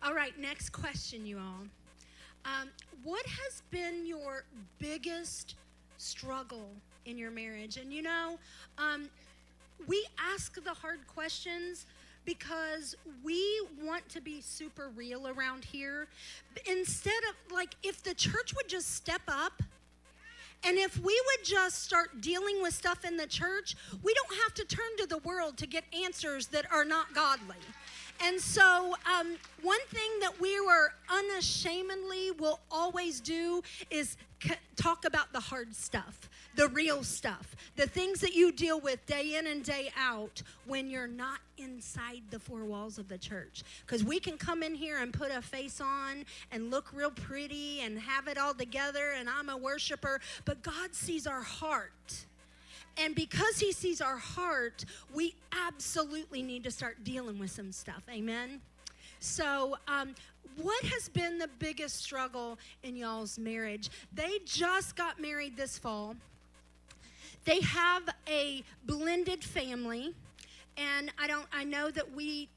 All right, next question, you all. What has been your biggest struggle in your marriage? And we ask the hard questions because we want to be super real around here. Instead of, like, if the church would just step up, and if we would just start dealing with stuff in the church, we don't have to turn to the world to get answers that are not godly. And so one thing that we were unashamedly will always do is talk about the hard stuff, the real stuff, the things that you deal with day in and day out when you're not inside the four walls of the church. Because we can come in here and put a face on and look real pretty and have it all together, and I'm a worshiper, but God sees our heart. And because he sees our heart, we absolutely need to start dealing with some stuff. Amen? So what has been the biggest struggle in y'all's marriage? They just got married this fall. They have a blended family. And I know that we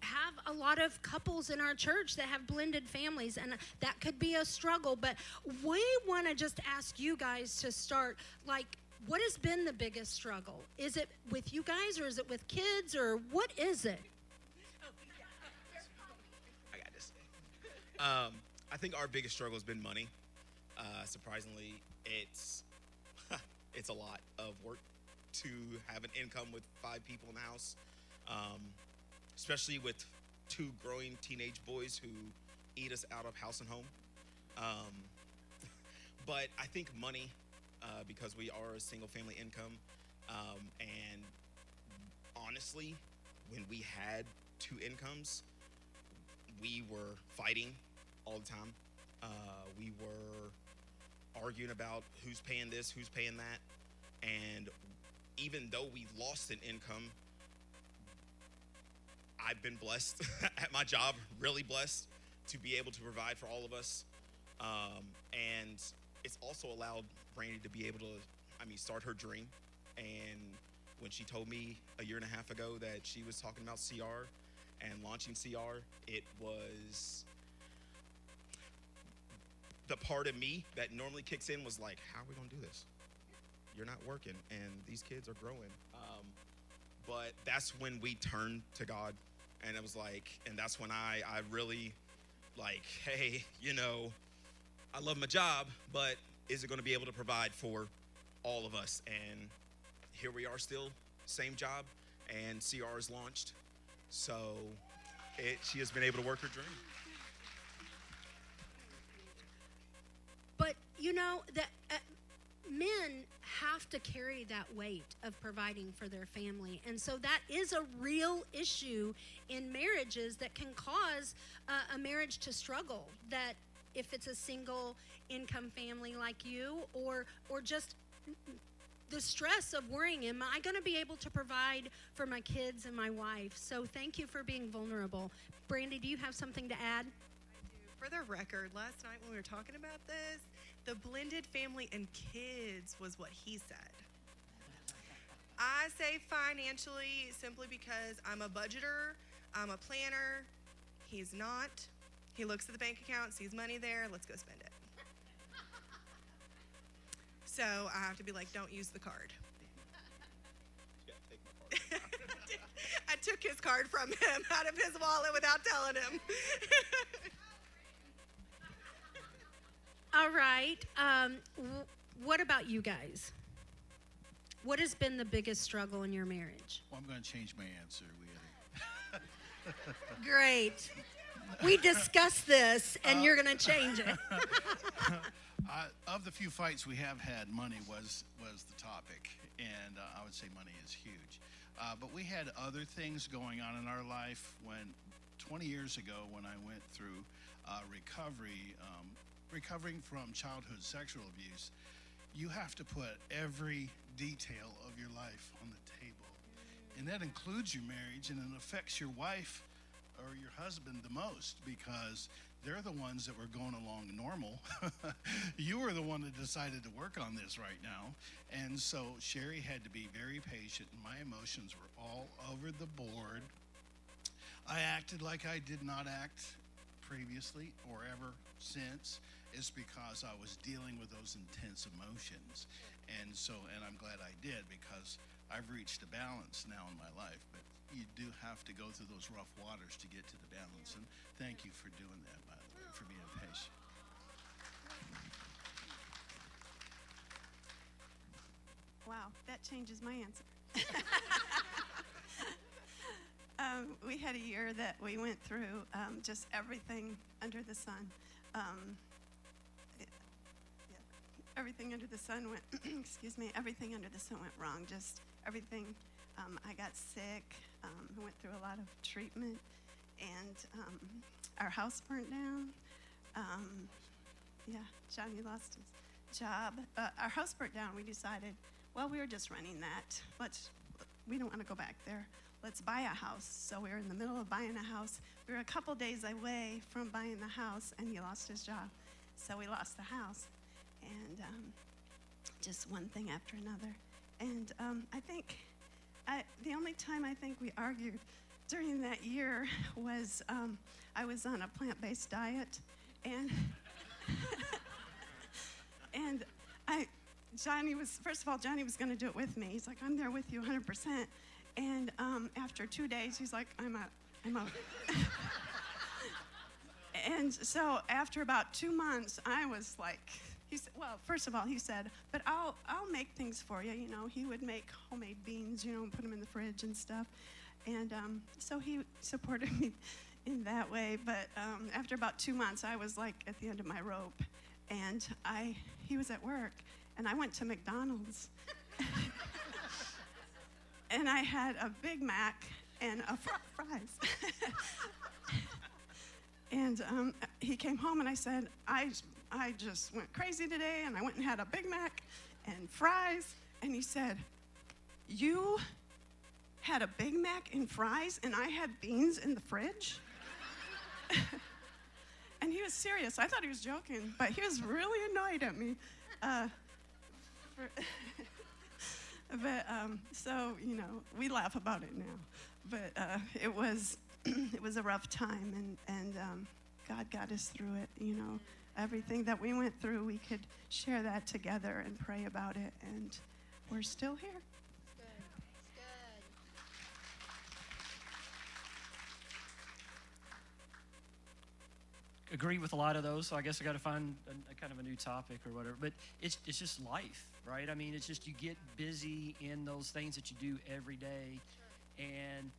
have a lot of couples in our church that have blended families, and that could be a struggle. But we want to just ask you guys to start, like, what has been the biggest struggle? Is it with you guys, or is it with kids, or what is it? I got this. I think our biggest struggle has been money. Surprisingly, it's a lot of work to have an income with 5 people in the house, especially with 2 growing teenage boys who eat us out of house and home. But I think money, because we are a single family income, and honestly, when we had 2 incomes, we were fighting all the time. We were arguing about who's paying this, who's paying that, and even though we lost an income, I've been blessed at my job, really blessed to be able to provide for all of us. And it's also allowed Brandy to be able to, start her dream. And when she told me a year and a half ago that she was talking about CR and launching CR, it was the part of me that normally kicks in was like, how are we gonna do this? You're not working and these kids are growing. But that's when we turned to God, and it was like, and that's when I really like, hey, I love my job, but is it going to be able to provide for all of us? And here we are still, same job, and CR is launched. So she has been able to work her dream. But that men have to carry that weight of providing for their family. And so that is a real issue in marriages that can cause a marriage to struggle. That if it's a single income family like you, or just the stress of worrying, am I going to be able to provide for my kids and my wife? So thank you for being vulnerable. Brandy, do you have something to add? I do. For the record, last night when we were talking about this, the blended family and kids was what he said. I say financially simply because I'm a budgeter, I'm a planner. He's not. He looks at the bank account, sees money there, let's go spend it. So I have to be like, don't use the card. You gotta take my card. I took his card from him out of his wallet without telling him. All right. What about you guys? What has been the biggest struggle in your marriage? Well, I'm going to change my answer. Great. We discussed this, and you're going to change it. Of the few fights we have had, money was the topic, and I would say money is huge. But we had other things going on in our life. 20 years ago, when I went through recovering from childhood sexual abuse, you have to put every detail of your life on the table. And that includes your marriage, and it affects your wife or your husband the most, because they're the ones that were going along normal. You were the one that decided to work on this right now. And so Sherry had to be very patient, and my emotions were all over the board. I acted like I did not act previously or ever since, is because I was dealing with those intense emotions. And I'm glad I did, because I've reached a balance now in my life. But you do have to go through those rough waters to get to the balance. And thank you for doing that, by the way, for being patient. Wow, that changes my answer. We had a year that we went through just everything under the sun. Everything under the sun went, excuse me, everything under the sun went wrong. Just everything. I got sick. Went through a lot of treatment, and our house burnt down. Johnny lost his job. Our house burnt down. We decided, well, we were just renting that. We don't want to go back there. Let's buy a house. So we were in the middle of buying a house. We were a couple days away from buying the house, and he lost his job. So we lost the house, and just one thing after another. And I think the only time I think we argued during that year was I was on a plant-based diet, and and Johnny was going to do it with me. He's like, I'm there with you 100%. And after 2 days, he's like, I'm out. And so after about 2 months, I was like, he said, well, first of all, he said, but I'll make things for you. You know, he would make homemade beans, and put them in the fridge and stuff. And so he supported me in that way. But after about 2 months, I was like at the end of my rope. And he was at work, and I went to McDonald's. And I had a Big Mac and a fries. And he came home, and I said, I just went crazy today, and I went and had a Big Mac and fries. And he said, you had a Big Mac and fries, and I had beans in the fridge? And he was serious. I thought he was joking, but he was really annoyed at me. So, we laugh about it now. But it was a rough time, and God got us through it. Everything that we went through, we could share that together and pray about it, and we're still here. Agree with a lot of those, so I guess I got to find a kind of a new topic or whatever. But it's just life, right? I mean, it's just you get busy in those things that you do every day, and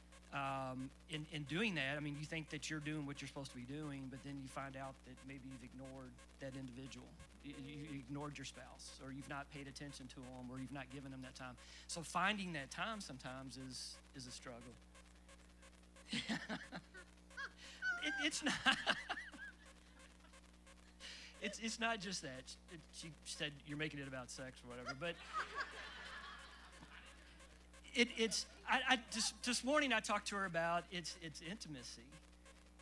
in doing that, I mean, you think that you're doing what you're supposed to be doing, but then you find out that maybe you've ignored that individual. You ignored your spouse, or you've not paid attention to them, or you've not given them that time. So finding that time sometimes is a struggle. It's not. It's not just that. She said you're making it about sex or whatever, but just this morning I talked to her about it's intimacy,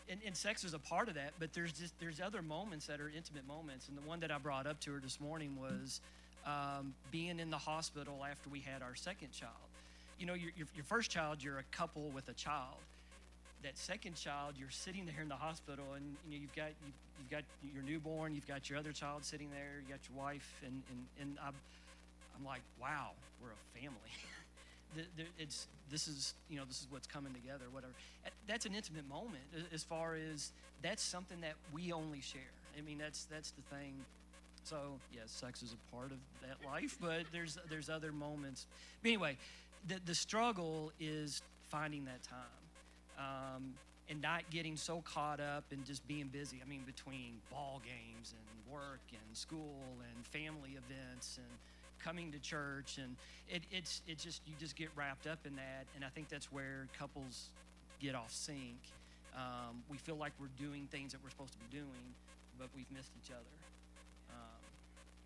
and sex is a part of that. But there's other moments that are intimate moments, and the one that I brought up to her this morning was being in the hospital after we had our second child. Your first child, you're a couple with a child. That second child, you're sitting there in the hospital, and you've got your newborn, you've got your other child sitting there, you got your wife, and I'm like, wow, we're a family. This is what's coming together, whatever. That's an intimate moment, as far as that's something that we only share. I mean, that's the thing. So yes, sex is a part of that life, but there's other moments. But anyway, the struggle is finding that time. And not getting so caught up in just being busy. I mean, between ball games and work and school and family events and coming to church, and it's just you just get wrapped up in that. And I think that's where couples get off sync. We feel like we're doing things that we're supposed to be doing, but we've missed each other.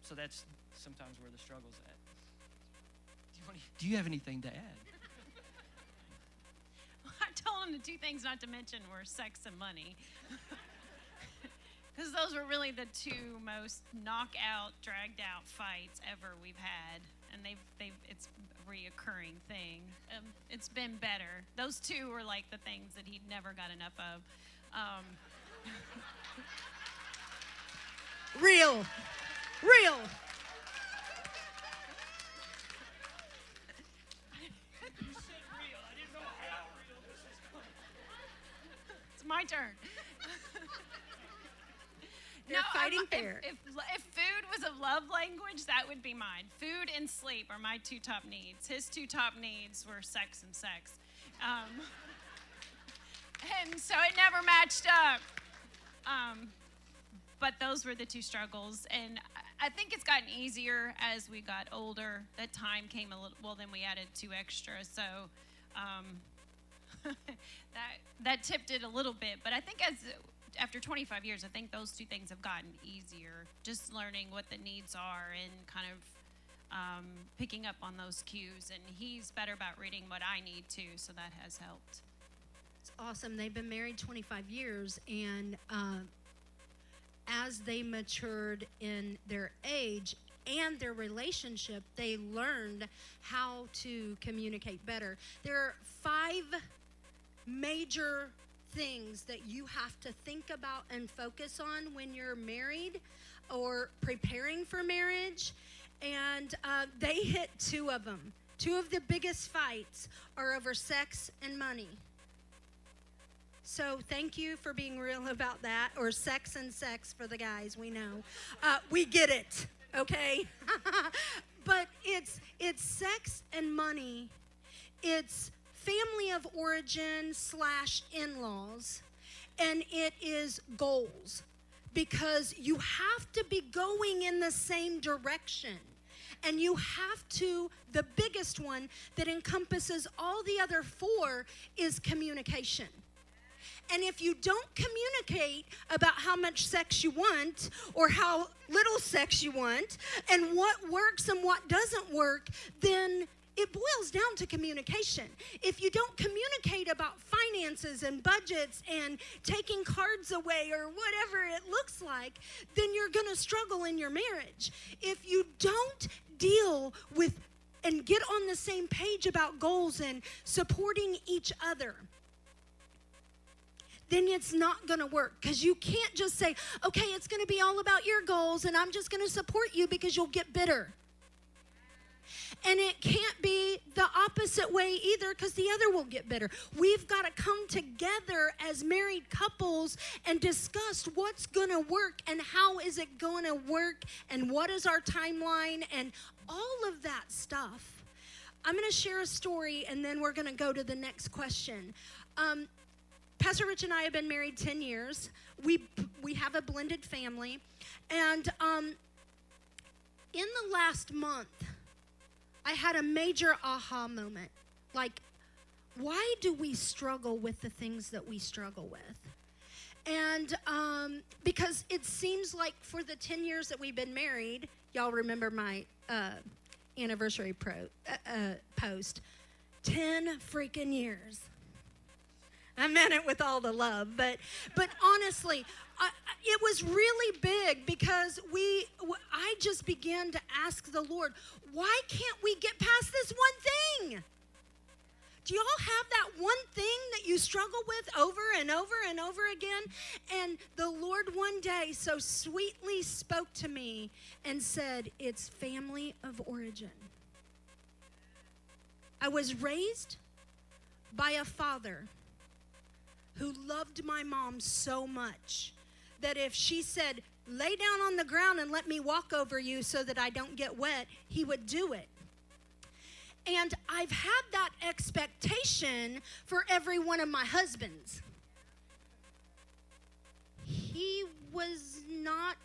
So that's sometimes where the struggle's at. Do you have anything to add? I told him the two things not to mention were sex and money. Because those were really the two most knockout, dragged out fights ever we've had. And it's a reoccurring thing. It's been better. Those two were like the things that he'd never got enough of. Real. Real. It's my turn. You're fighting fair. If food was a love language, that would be mine. Food and sleep are my two top needs. His two top needs were sex and sex. And so it never matched up. But those were the two struggles. And I think it's gotten easier as we got older. That time came a little, well, then we added 2 extra. So that tipped it a little bit. But I think after 25 years, I think those 2 things have gotten easier. Just learning what the needs are and kind of picking up on those cues. And he's better about reading what I need too, so that has helped. It's awesome. They've been married 25 years, and as they matured in their age and their relationship, they learned how to communicate better. There are 5 major things that you have to think about and focus on when you're married or preparing for marriage, and they hit 2 of them. 2 of the biggest fights are over sex and money. So thank you for being real about that, or sex and sex for the guys, we know. We get it, okay? But it's sex and money. It's family of origin / in-laws, and it is goals, because you have to be going in the same direction. And you have to, the biggest one that encompasses all the other 4 is communication. And if you don't communicate about how much sex you want or how little sex you want and what works and what doesn't work, then it boils down to communication. If you don't communicate about finances and budgets and taking cards away or whatever it looks like, then you're going to struggle in your marriage. If you don't deal with and get on the same page about goals and supporting each other, then it's not going to work, because you can't just say, okay, it's going to be all about your goals and I'm just going to support you, because you'll get bitter. And it can't be the opposite way either, because the other will get bitter. We've got to come together as married couples and discuss what's going to work and how is it going to work and what is our timeline and all of that stuff. I'm going to share a story and then we're going to go to the next question. Pastor Rich and I have been married 10 years. We have a blended family. And in the last month, I had a major aha moment. Like, why do we struggle with the things that we struggle with? And because it seems like for the 10 years that we've been married, y'all remember my anniversary post, 10 freaking years. I meant it with all the love, but honestly, it was really big, because I just began to ask the Lord, why can't we get past this one thing? Do y'all have that one thing that you struggle with over and over and over again? And the Lord one day so sweetly spoke to me and said, it's family of origin. I was raised by a father who loved my mom so much that if she said, lay down on the ground and let me walk over you so that I don't get wet, he would do it. And I've had that expectation for every one of my husbands. He was not,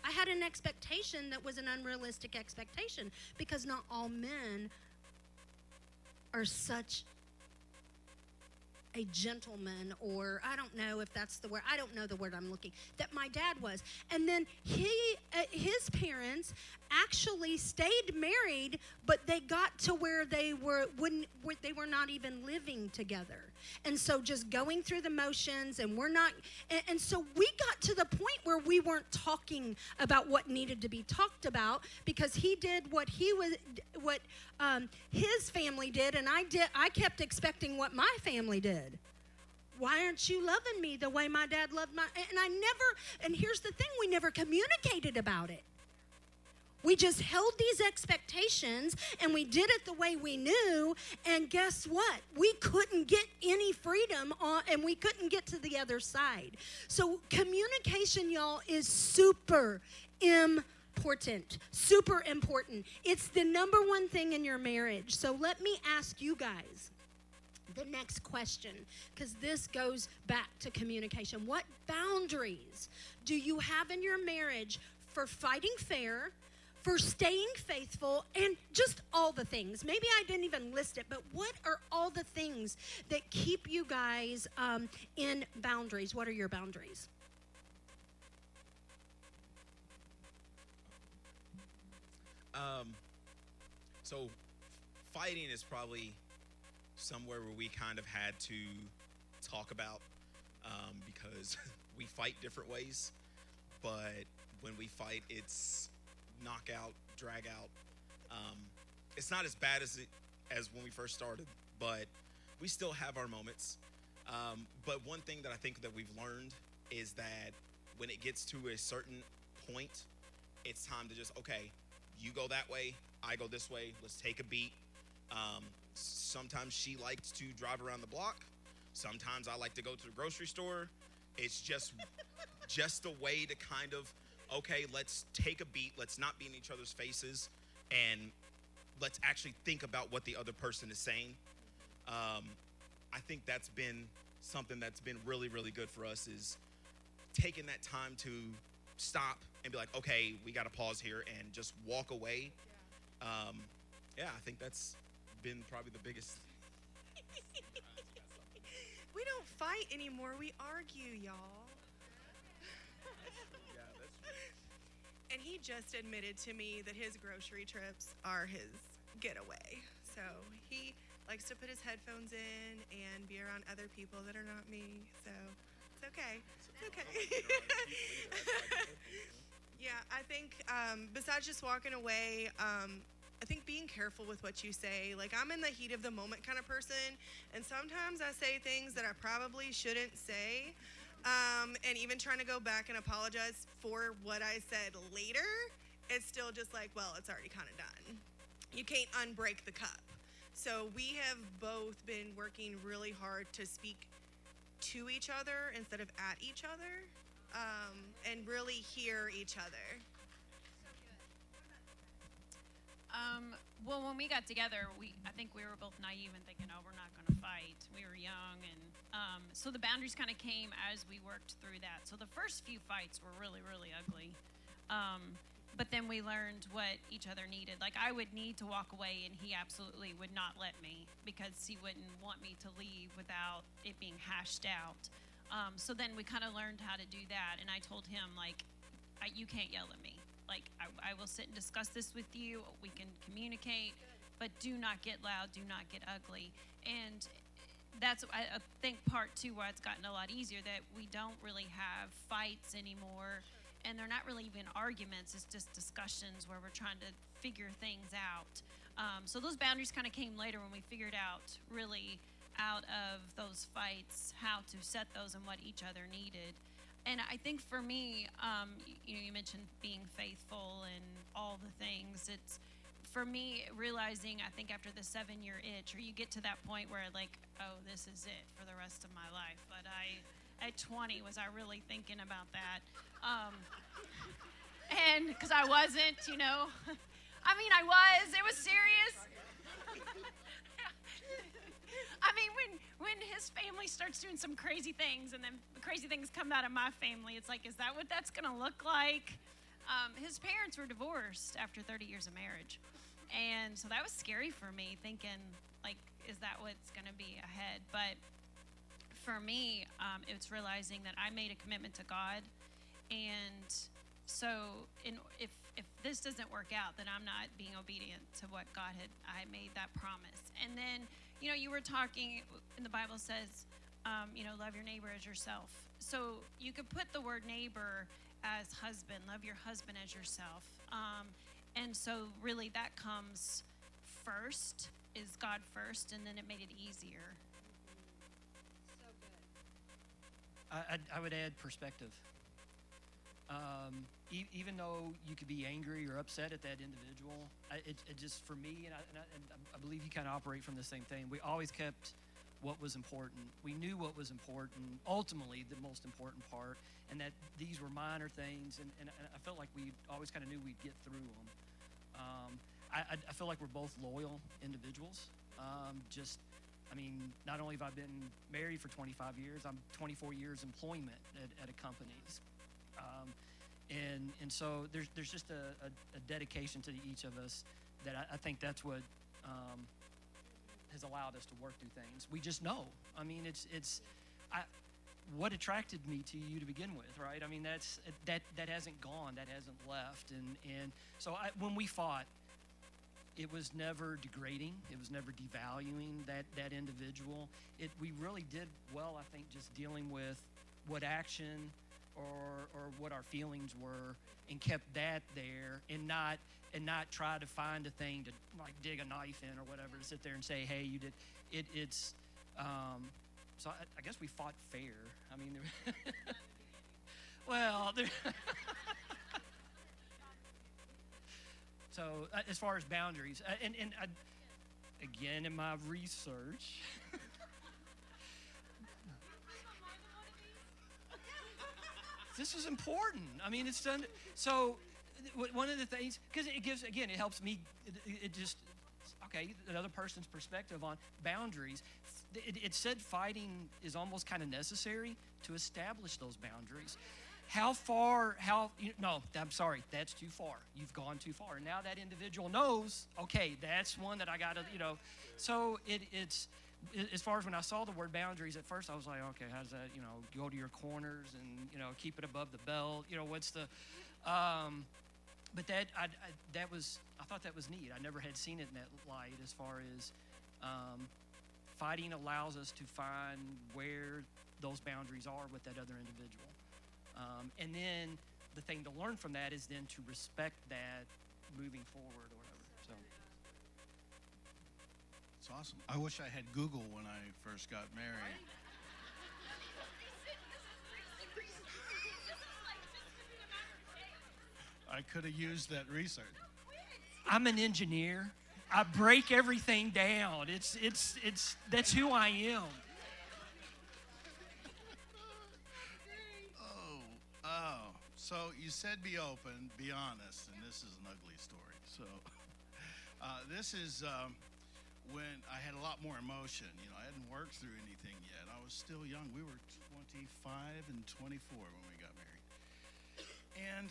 I had an expectation that was an unrealistic expectation, because not all men are such a gentleman, or I don't know if that's the word, I don't know the word I'm looking, that my dad was. And then his parents actually stayed married, but they got to where they were not even living together. And so just going through the motions, and and so we got to the point where we weren't talking about what needed to be talked about, because he did what his family did, and I kept expecting what my family did. why aren't you loving me the way my dad loved my, and here's the thing, we never communicated about it. We just held these expectations and we did it the way we knew, and guess what? We couldn't get any freedom and we couldn't get to the other side. So communication, y'all, is super important. Super important. It's the number one thing in your marriage. So let me ask you guys the next question, because this goes back to communication. What boundaries do you have in your marriage for fighting fair, for staying faithful, and just all the things? Maybe I didn't even list it, but what are all the things that keep you guys in boundaries? What are your boundaries? So fighting is probably somewhere where we kind of had to talk about, because we fight different ways, but when we fight, it's knockout, drag out. It's not as bad as when we first started, but we still have our moments. But one thing that I think that we've learned is that when it gets to a certain point, it's time to just, okay, you go that way, I go this way, let's take a beat. Sometimes she likes to drive around the block. Sometimes I like to go to the grocery store. It's just a way to kind of, okay, let's take a beat. Let's not be in each other's faces, and let's actually think about what the other person is saying. I think that's been something that's been really, really good for us, is taking that time to stop and be like, okay, we got to pause here and just walk away. I think that's been probably the biggest. We don't fight anymore. We argue, y'all. And he just admitted to me that his grocery trips are his getaway. So he likes to put his headphones in and be around other people that are not me. So it's okay. It's okay. Yeah, I think besides just walking away, I think being careful with what you say. Like, I'm in the heat of the moment kind of person, and sometimes I say things that I probably shouldn't say. And even trying to go back and apologize for what I said later, it's still just like, well, it's already kind of done. You can't unbreak the cup. So we have both been working really hard to speak to each other instead of at each other, and really hear each other. Well, when we got together, I think we were both naive and thinking, oh, we're not going to fight. We were young, and so the boundaries kind of came as we worked through that. So the first few fights were really, really ugly. But then we learned what each other needed. Like, I would need to walk away, and he absolutely would not let me, because he wouldn't want me to leave without it being hashed out. So then we kind of learned how to do that, and I told him, like, you can't yell at me. Like, I will sit and discuss this with you. We can communicate, but do not get loud, do not get ugly. And that's, I think, part two why it's gotten a lot easier, that we don't really have fights anymore, and they're not really even arguments. It's just discussions where we're trying to figure things out. So those boundaries kind of came later when we figured out, really, out of those fights, how to set those and what each other needed. And I think for me, you mentioned being faithful and all the things. It's, for me, realizing, I think after the 7-year itch, or you get to that point where, like, oh, this is it for the rest of my life. But at 20, was I really thinking about that? And because I wasn't, I mean, it was serious. I mean, when his family starts doing some crazy things, and then crazy things come out of my family, it's like, is that what that's going to look like? His parents were divorced after 30 years of marriage. And so that was scary for me, thinking, like, is that what's going to be ahead? But for me, it's realizing that I made a commitment to God. And so if this doesn't work out, then I'm not being obedient to what I made that promise. And then, you were talking, and the Bible says, love your neighbor as yourself. So you could put the word neighbor as husband, love your husband as yourself. And so really that comes first, is God first, and then it made it easier. So good. I would add perspective. Even though you could be angry or upset at that individual, it just, for me, and I believe you kind of operate from the same thing, we always kept what was important. We knew what was important, ultimately the most important part, and that these were minor things, and I felt like we always kind of knew we'd get through them. I feel like we're both loyal individuals. Not only have I been married for 25 years, I'm 24 years employment at a company's. And so there's just a dedication to each of us that I think that's what has allowed us to work through things. We just know. I mean, what attracted me to you to begin with, right? I mean, that hasn't gone, that hasn't left, and so when we fought, it was never degrading. It was never devaluing that individual. We really did well, I think, just dealing with what action or what our feelings were, and kept that there, and not try to find a thing to like dig a knife in or whatever to sit there and say, hey, you did it. So I guess we fought fair. I mean, well, so as far as boundaries, and again in my research. This is important. I mean, it's done. So one of the things, because it gives, again, it helps me, it just, okay, another person's perspective on boundaries. It said fighting is almost kind of necessary to establish those boundaries. No, I'm sorry, that's too far. You've gone too far. And now that individual knows, okay, that's one that I got to, So it's, as far as when I saw the word boundaries, at first I was like, okay, how does that, go to your corners and, keep it above the belt, what's the, but I thought that was neat. I never had seen it in that light, as far as fighting allows us to find where those boundaries are with that other individual. And then the thing to learn from that is then to respect that moving forward or whatever. So. It's awesome. I wish I had Google when I first got married. I could have used that research. I'm an engineer. I break everything down. That's who I am. So you said be open, be honest, and this is an ugly story. So this is when I had a lot more emotion. I hadn't worked through anything yet. I was still young. We were 25 and 24 when we got married. And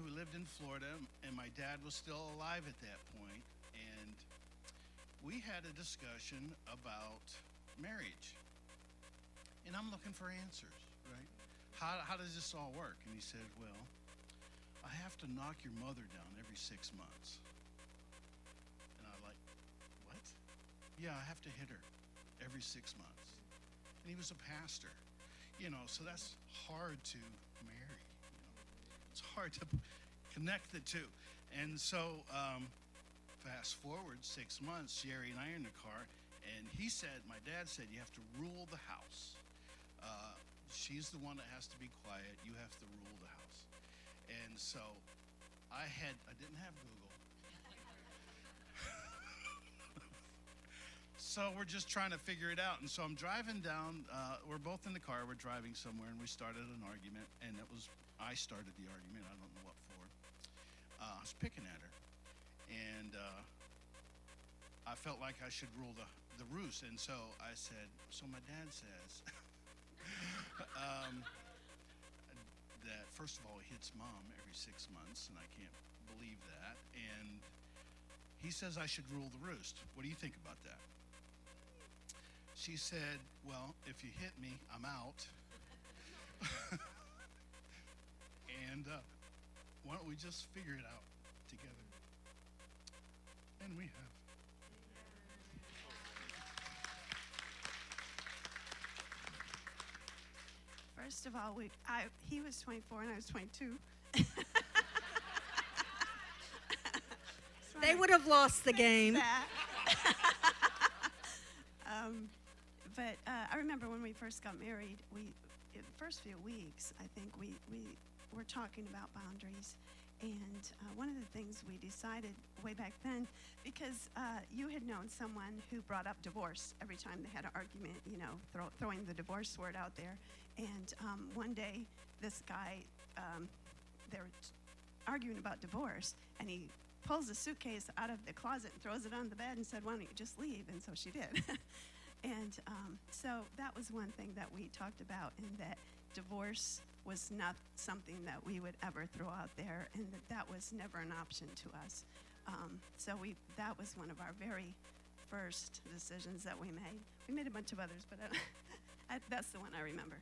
we lived in Florida, and my dad was still alive at that point. And we had a discussion about marriage. And I'm looking for answers, right? How does this all work? And he said, well, I have to knock your mother down every 6 months. And I'm like, what? Yeah, I have to hit her every 6 months. And he was a pastor, so that's hard to marry. It's hard to connect the two. And so fast forward 6 months, Jerry and I are in the car, and my dad said, you have to rule the house. She's the one that has to be quiet. You have to rule the house. And so I didn't have Google. So we're just trying to figure it out. And so I'm driving down, we're both in the car, we're driving somewhere, and we started an argument, and I started the argument, I don't know what for. I was picking at her, and I felt like I should rule the roost. And so I said, so my dad says, that first of all, he hits mom every 6 months, and I can't believe that. And he says I should rule the roost. What do you think about that? She said, well, if you hit me, I'm out. And why don't we just figure it out together? And we have. First of all, he was 24 and I was 22. They would have lost the game. But I remember when we first got married, in the first few weeks, I think we were talking about boundaries. And one of the things we decided way back then, because you had known someone who brought up divorce every time they had an argument, throwing the divorce word out there. And one day, this guy, they were arguing about divorce, and he pulls a suitcase out of the closet and throws it on the bed and said, "Why don't you just leave?" And so she did. And so that was one thing that we talked about, and that divorce was not something that we would ever throw out there, and that was never an option to us. So that was one of our very first decisions that we made. We made a bunch of others, but that's the one I remember.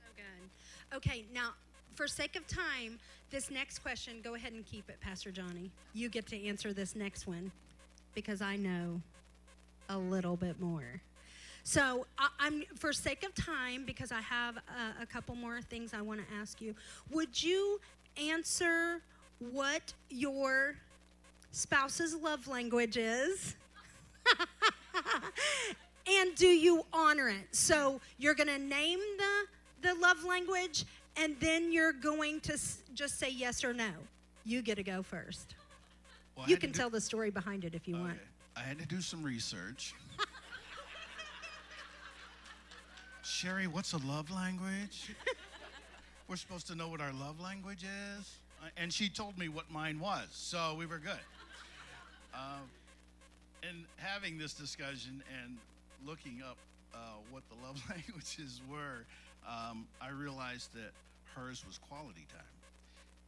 So good. Okay, now, for sake of time, this next question, go ahead and keep it, Pastor Johnny. You get to answer this next one, because I know a little bit more. So I'm, for sake of time, because I have a couple more things I want to ask you, would you answer what your spouse's love language is? And do you honor it? So you're going to name the love language, and then you're going to just say yes or no. You get to go first. Well, You can tell the story behind it if you want. I had to do some research. Sherry, what's a love language? We're supposed to know what our love language is. And she told me what mine was, so we were good. And having this discussion and looking up what the love languages were, I realized that hers was quality time.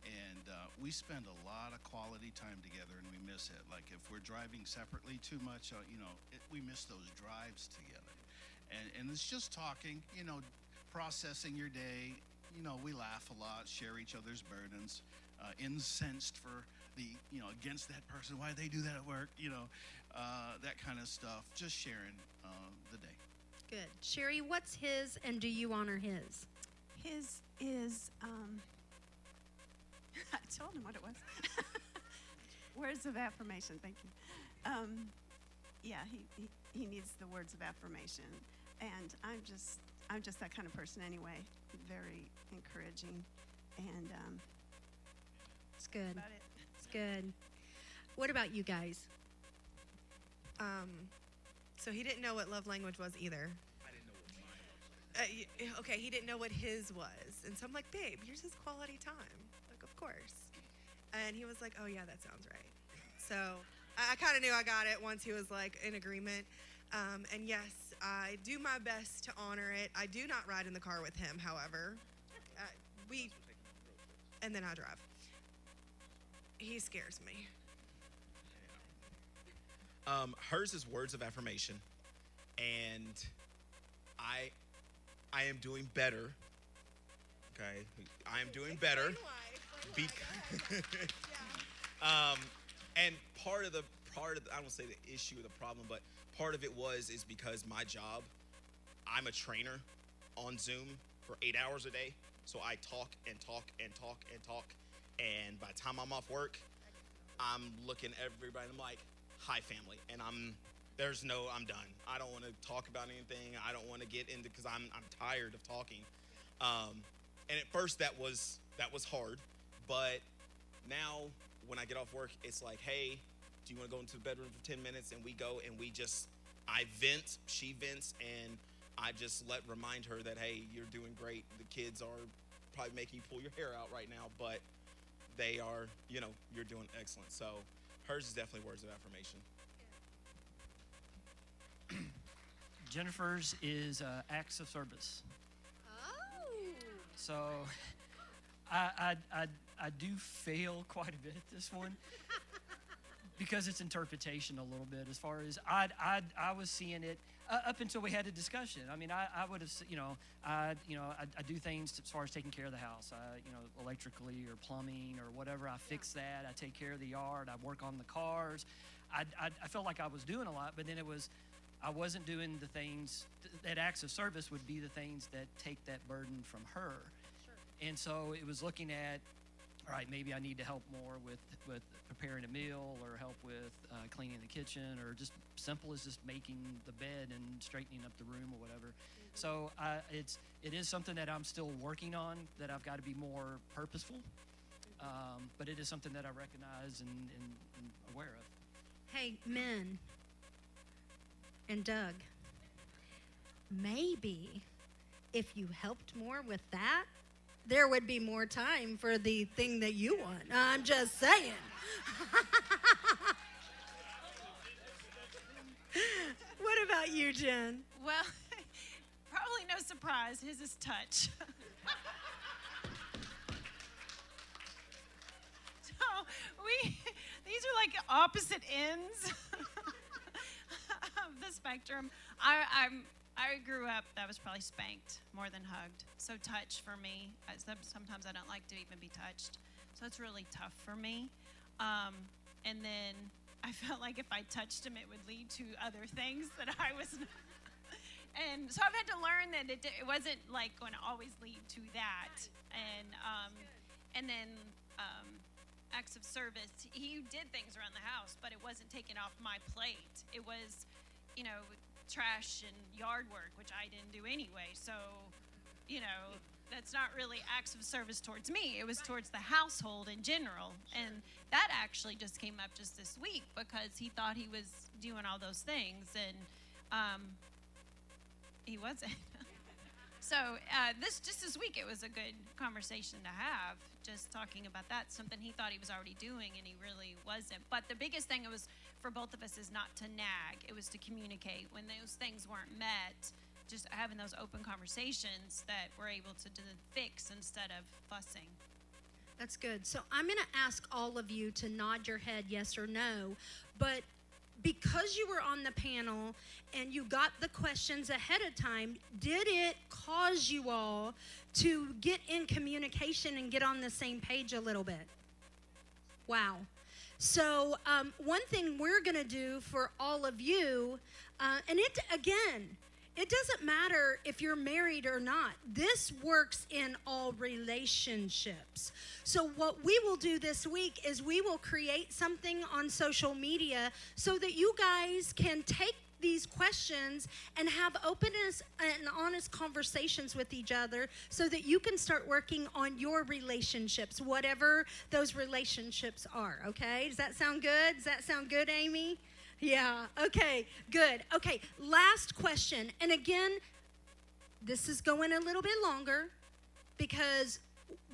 And we spend a lot of quality time together, and we miss it. Like if we're driving separately too much, we miss those drives together. And it's just talking, processing your day. We laugh a lot, share each other's burdens, incensed for against that person, why they do that at work, that kind of stuff. Just sharing the day. Good. Sherry, what's his, and do you honor his? His is, I told him what it was. Words of affirmation, thank you. Yeah, he needs the words of affirmation. And I'm just that kind of person anyway, very encouraging. And It's good. about it. It's good. What about you guys? So he didn't know what love language was either. I didn't know what mine was. Okay, he didn't know what his was. And so I'm like, babe, yours is quality time. Like, of course. And he was like, oh, yeah, that sounds right. So I kind of knew I got it once he was, like, in agreement. And, yes, I do my best to honor it. I do not ride in the car with him, however. And then I drive. He scares me. Hers is words of affirmation, and I am doing better. Okay, I am doing better. And part of I don't say the issue or the problem, but part of it is because my job, I'm a trainer on Zoom for 8 hours a day, so I talk and talk and talk and talk, and by the time I'm off work, I'm looking at everybody and I'm like, hi family, and I'm done. I don't want to talk about anything. I don't want to get into, because I'm tired of talking. And at first that was hard, but now when I get off work, it's like, hey, do you want to go into the bedroom for 10 minutes? And we go and I vent, she vents, and I just remind her that, hey, you're doing great. The kids are probably making you pull your hair out right now, but they are, you're doing excellent. So hers is definitely words of affirmation. Jennifer's is acts of service. Oh. So I do fail quite a bit at this one because it's interpretation a little bit. As far as I was seeing it up until we had a discussion. I mean, I would have, I do things as far as taking care of the house. Electrically or plumbing or whatever. I fix that. I take care of the yard. I work on the cars. I felt like I was doing a lot, but then I wasn't doing the things that acts of service would be the things that take that burden from her. Sure. And so it was looking at, all right, maybe I need to help more with preparing a meal, or help with cleaning the kitchen, or just simple as just making the bed and straightening up the room or whatever. So it is something that I'm still working on, that I've got to be more purposeful. But it is something that I recognize and aware of. Hey, men and Doug, maybe if you helped more with that, there would be more time for the thing that you want. I'm just saying. What about you, Jen? Well, probably no surprise. His is touch. So these are like opposite ends of the spectrum. I grew up, that was probably spanked more than hugged. So touch for me, sometimes I don't like to even be touched. So it's really tough for me. And then I felt like if I touched him, it would lead to other things that I was not. And so I've had to learn that it wasn't like going to always lead to that. And then acts of service, he did things around the house, but it wasn't taken off my plate. It was, trash and yard work, which I didn't do anyway. So, that's not really acts of service towards me. It was towards the household in general. And that actually just came up just this week, because he thought he was doing all those things, and he wasn't. So this week, it was a good conversation to have, just talking about that, something he thought he was already doing and he really wasn't. But the biggest thing it was for both of us is not to nag. It was to communicate. When those things weren't met, just having those open conversations that we're able to fix instead of fussing. That's good. So I'm going to ask all of you to nod your head yes or no, but because you were on the panel and you got the questions ahead of time, did it cause you all to get in communication and get on the same page a little bit? Wow. So one thing we're going to do for all of you, and it doesn't matter if you're married or not. This works in all relationships. So what we will do this week is we will create something on social media so that you guys can take these questions and have openness and honest conversations with each other, so that you can start working on your relationships, whatever those relationships are, okay? Does that sound good? Does that sound good, Amy? Yeah, okay, good. Okay, last question. And again, this is going a little bit longer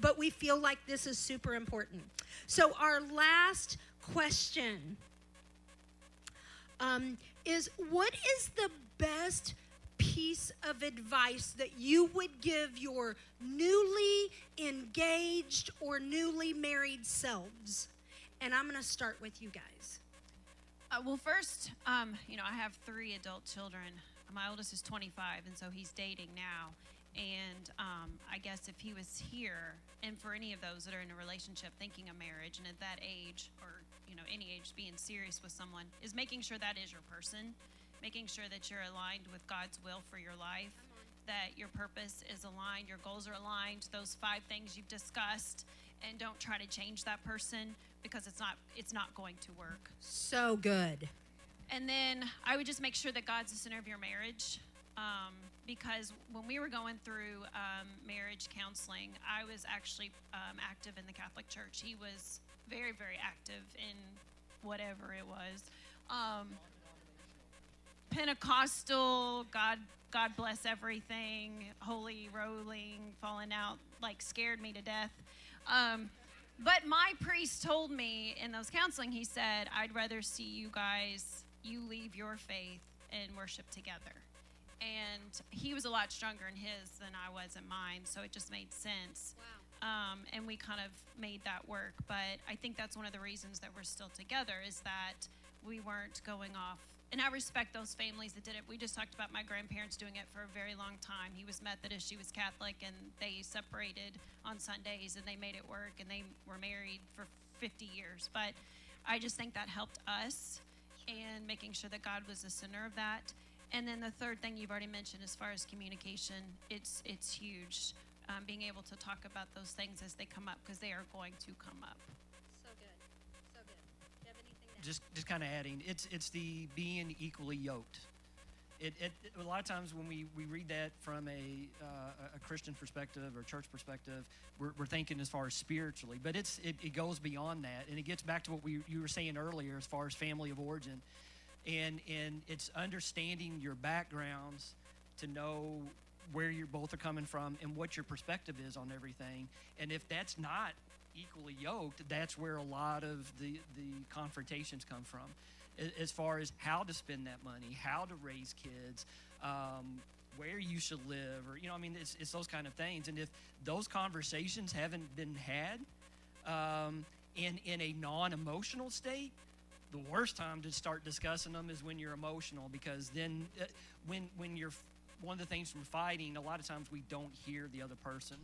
but we feel like this is super important. So our last question is, what is the best piece of advice that you would give your newly engaged or newly married selves? And I'm going to start with you guys. Well, first, I have 3 adult children. My oldest is 25, and so he's dating now. And I guess if he was here, and for any of those that are in a relationship thinking of marriage, and at that age, or any age, being serious with someone, is making sure that is your person, making sure that you're aligned with God's will for your life, that your purpose is aligned, your goals are aligned, those 5 things you've discussed, and don't try to change that person, because it's not going to work. So good. And then I would just make sure that God's the center of your marriage, because when we were going through marriage counseling, I was actually active in the Catholic Church. He was very, very active in whatever it was. Pentecostal, God bless everything, holy rolling, falling out, like scared me to death. But my priest told me in those counseling, he said, I'd rather see you leave your faith and worship together. And he was a lot stronger in his than I was in mine, so it just made sense. Wow. And we kind of made that work. But I think that's one of the reasons that we're still together, is that we weren't going off. And I respect those families that did it. We just talked about my grandparents doing it for a very long time. He was Methodist, she was Catholic, and they separated on Sundays, and they made it work, and they were married for 50 years. But I just think that helped us, and making sure that God was the center of that. And then the third thing you've already mentioned, as far as communication, it's huge. being able to talk about those things as they come up, because they are going to come up. So good. So good. Do you have anything to add? Just kind of adding, it's the being equally yoked. It a lot of times when we read that from a Christian perspective or church perspective, we're thinking as far as spiritually, but it goes beyond that, and it gets back to what you were saying earlier as far as family of origin, and it's understanding your backgrounds to know where you both are coming from and what your perspective is on everything. And if that's not equally yoked, that's where a lot of the confrontations come from, as far as how to spend that money, how to raise kids, where you should live, or it's those kind of things. And if those conversations haven't been had in a non-emotional state, the worst time to start discussing them is when you're emotional, because then when you're one of the things from fighting, a lot of times we don't hear the other person.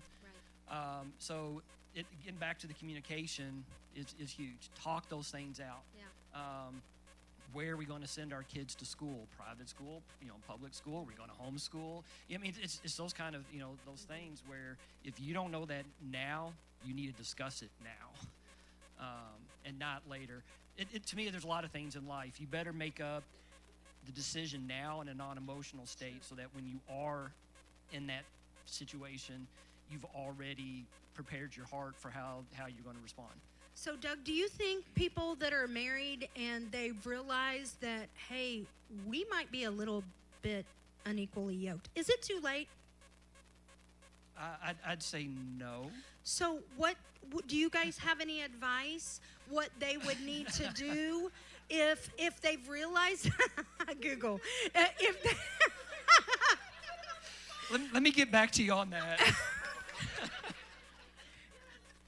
Right. So getting back to the communication is huge. Talk those things out. Yeah. Where are we going to send our kids to school? Private school, public school? Are we going to homeschool? It's those kind of, those things where if you don't know that now, you need to discuss it now, and not later. To me, there's a lot of things in life. You better make up the decision now in a non-emotional state, so that when you are in that situation, you've already prepared your heart for how you're going to respond. So, Doug, do you think people that are married and they've realized that, hey, we might be a little bit unequally yoked, is it too late? I'd say no. So what do you guys have any advice what they would need to do if they've realized Google if they let me get back to you on that.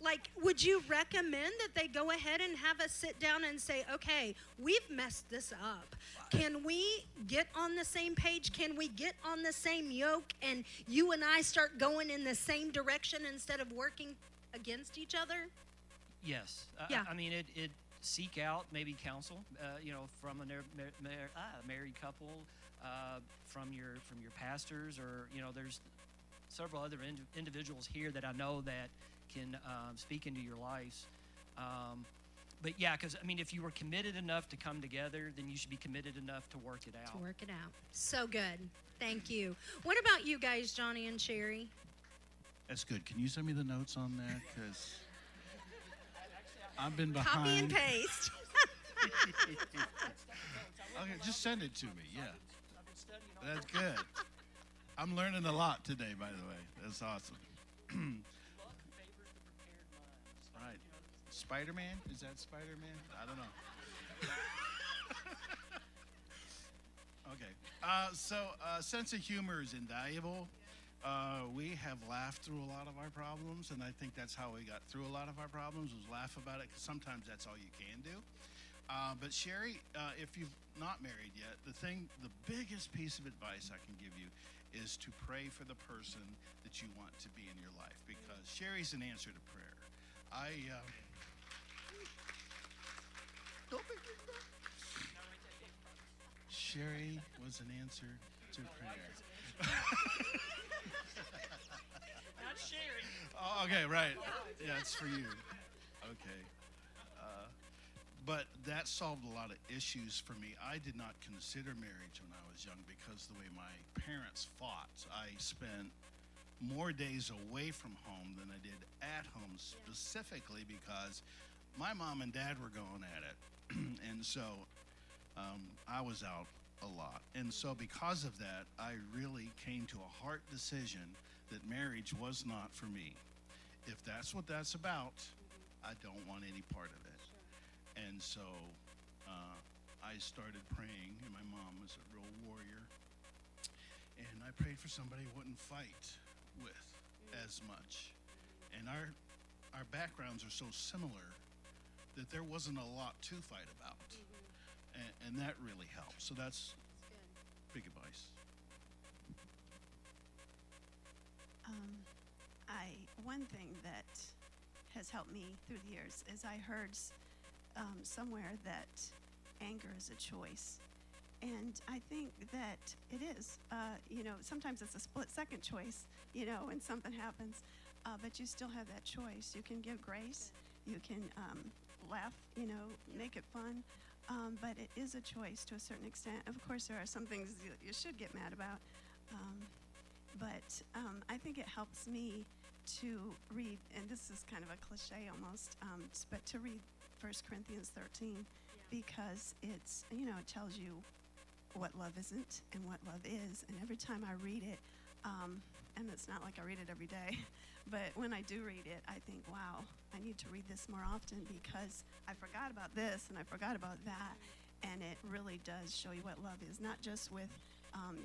Like, would you recommend that they go ahead and have us sit down and say, okay, we've messed this up. Can we get on the same page? Can we get on the same yoke and you and I start going in the same direction instead of working against each other? Yes. Yeah. It seek out maybe counsel, from a married couple, from your pastors, or, there's several other individuals here that I know that can speak into your lives. But yeah, because if you were committed enough to come together, then you should be committed enough to work it out. To work it out. So good. Thank you. What about you guys, Johnny and Sherry? That's good. Can you send me the notes on that? Because I've been behind. Copy and paste. Okay, just send it to me. Yeah. That's good. I'm learning a lot today, by the way. That's awesome. Right. Spider-Man? Is that Spider-Man? I don't know. Okay. Sense of humor is invaluable. We have laughed through a lot of our problems, and I think that's how we got through a lot of our problems, was laugh about it, because sometimes that's all you can do. But Sherry, if you've not married yet, the biggest piece of advice I can give you is to pray for the person that you want to be in your life, because Sherry's an answer to prayer. Sherry was an answer to prayer. Not Sherry. Oh, okay, right. Yeah, it's for you. Okay. But that solved a lot of issues for me. I did not consider marriage when I was young because the way my parents fought. I spent more days away from home than I did at home, specifically because my mom and dad were going at it. And so I was out a lot. And so because of that, I really came to a heart decision that marriage was not for me. If that's what that's about, I don't want any part of it. And so I started praying, and my mom was a real warrior. And I prayed for somebody who wouldn't fight with as much. And our backgrounds are so similar that there wasn't a lot to fight about. And that really helped. So that's big advice. One thing that has helped me through the years is I heard somewhere that anger is a choice. And I think that it is, sometimes it's a split-second choice, when something happens, but you still have that choice. You can give grace, you can laugh, make it fun, but it is a choice to a certain extent. Of course, there are some things you should get mad about, but I think it helps me to read, and this is kind of a cliche almost, but to read 1 Corinthians 13, because it's, it tells you what love isn't and what love is. And every time I read it, and it's not like I read it every day, but when I do read it, I think, wow, I need to read this more often because I forgot about this and I forgot about that. And it really does show you what love is, not just with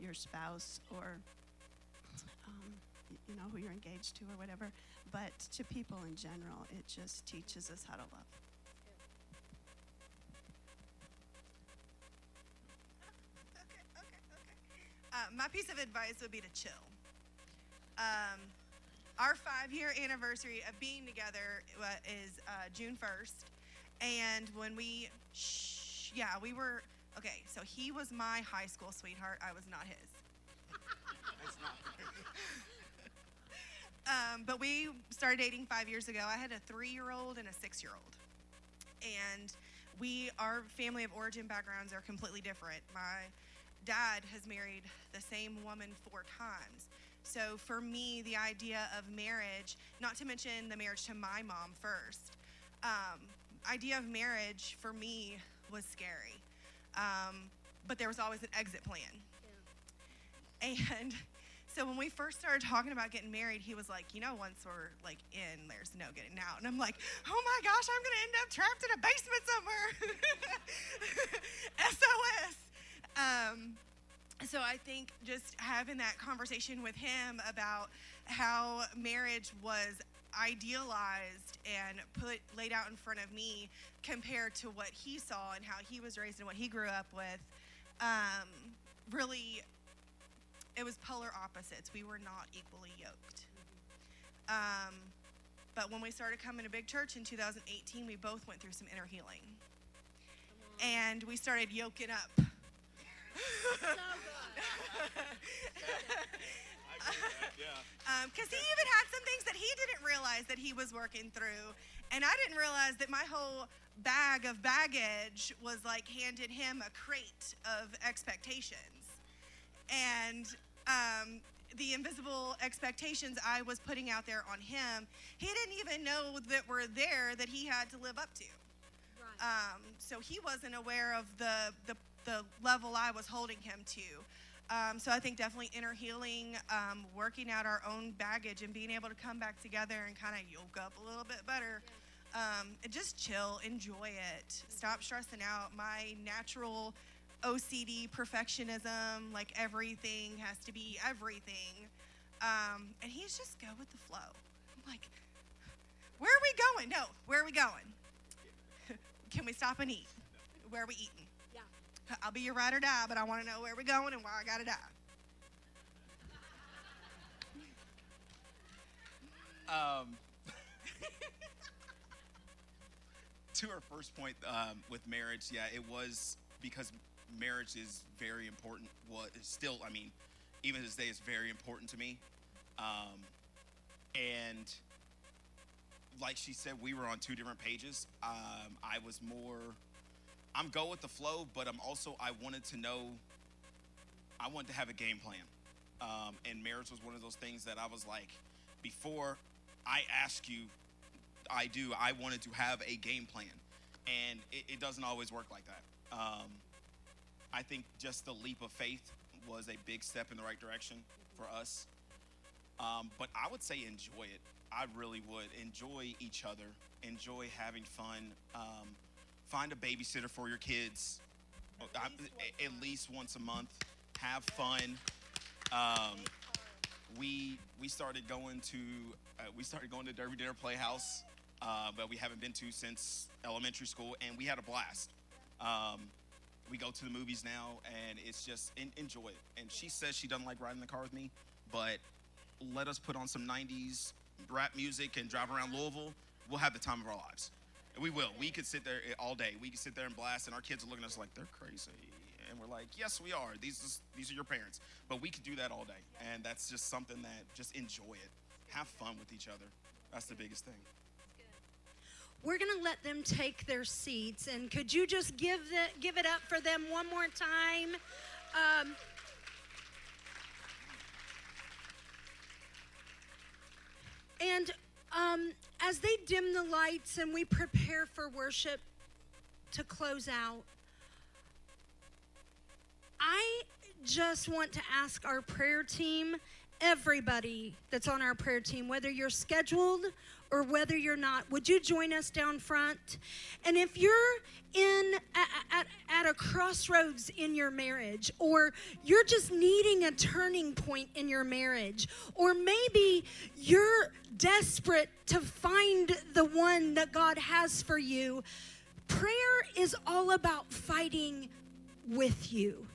your spouse or who you're engaged to or whatever, but to people in general. It just teaches us how to love. Okay. My piece of advice would be to chill. Our 5-year anniversary of being together is June 1st. And when we were, okay, so he was my high school sweetheart. I was not his. That's not. But we started dating 5 years ago. I had a 3-year-old and a 6-year-old. And our family of origin backgrounds are completely different. My dad has married the same woman 4 times. So for me, the idea of marriage, not to mention the marriage to my mom first, idea of marriage for me was scary. But there was always an exit plan. Yeah. And so when we first started talking about getting married, he was like, once we're like in, there's no getting out. And I'm like, oh my gosh, I'm going to end up trapped in a basement somewhere. SOS. So I think just having that conversation with him about how marriage was idealized and laid out in front of me compared to what he saw and how he was raised and what he grew up with, really, it was polar opposites. We were not equally yoked. But when we started coming to Big Church in 2018, we both went through some inner healing. And we started yoking up. Because he even had some things that he didn't realize that he was working through. And I didn't realize that my whole bag of baggage was like handed him a crate of expectations. And the invisible expectations I was putting out there on him, he didn't even know that were there that he had to live up to. Right. So he wasn't aware of the level I was holding him to. So I think definitely inner healing, working out our own baggage and being able to come back together and kind of yoke up a little bit better. And just chill, enjoy it, stop stressing out. My natural OCD perfectionism, like everything has to be everything. And he's just go with the flow. I'm like, where are we going? No, where are we going? Can we stop and eat? Where are we eating? Yeah. I'll be your ride or die, but I want to know where we're going and why I gotta die. To our first point with marriage, it was because marriage is very important. Well, it's still, even to this day, it's very important to me. And like she said, we were on 2 different pages. I was more, I'm go with the flow, but I wanted to know, I wanted to have a game plan. And marriage was one of those things that I was like, before I ask you, I wanted to have a game plan. And it doesn't always work like that. I think just the leap of faith was a big step in the right direction for us. But I would say enjoy it. I really would. Enjoy each other. Enjoy having fun. Find a babysitter for your kids at least once a month. Have fun. We started going to Derby Dinner Playhouse, but we haven't been to since elementary school, and we had a blast. We go to the movies now, and it's just enjoy it. And she says she doesn't like riding in the car with me, but let us put on some 90s rap music and drive around Louisville. We'll have the time of our lives. And we will. We could sit there all day. We could sit there and blast, and our kids are looking at us like they're crazy. And we're like, yes, we are. These are your parents. But we can do that all day. And that's just something that, just enjoy it. Have fun with each other. That's the biggest thing. We're going to let them take their seats. And could you just give it up for them one more time? And as they dim the lights and we prepare for worship to close out, I just want to ask our prayer team, everybody that's on our prayer team, whether you're scheduled or whether you're not, would you join us down front? And if you're at a crossroads in your marriage, or you're just needing a turning point in your marriage, or maybe you're desperate to find the one that God has for you, prayer is all about fighting with you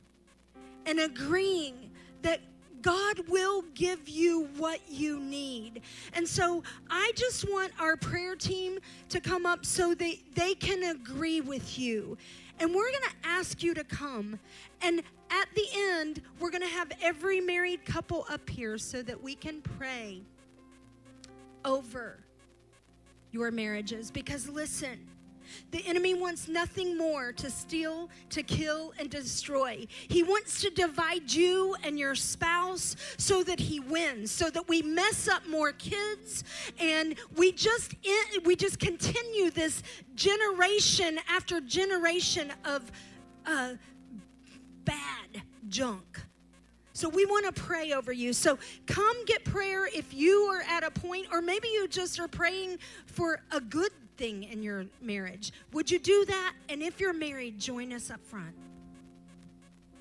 and agreeing that God will give you what you need. And so I just want our prayer team to come up so they can agree with you. And we're going to ask you to come. And at the end, we're going to have every married couple up here so that we can pray over your marriages. Because listen, the enemy wants nothing more to steal, to kill, and destroy. He wants to divide you and your spouse so that he wins, so that we mess up more kids, and we just continue this generation after generation of bad junk. So we want to pray over you. So come get prayer if you are at a point, or maybe you just are praying for a good thing in your marriage. Would you do that? And if you're married, join us up front.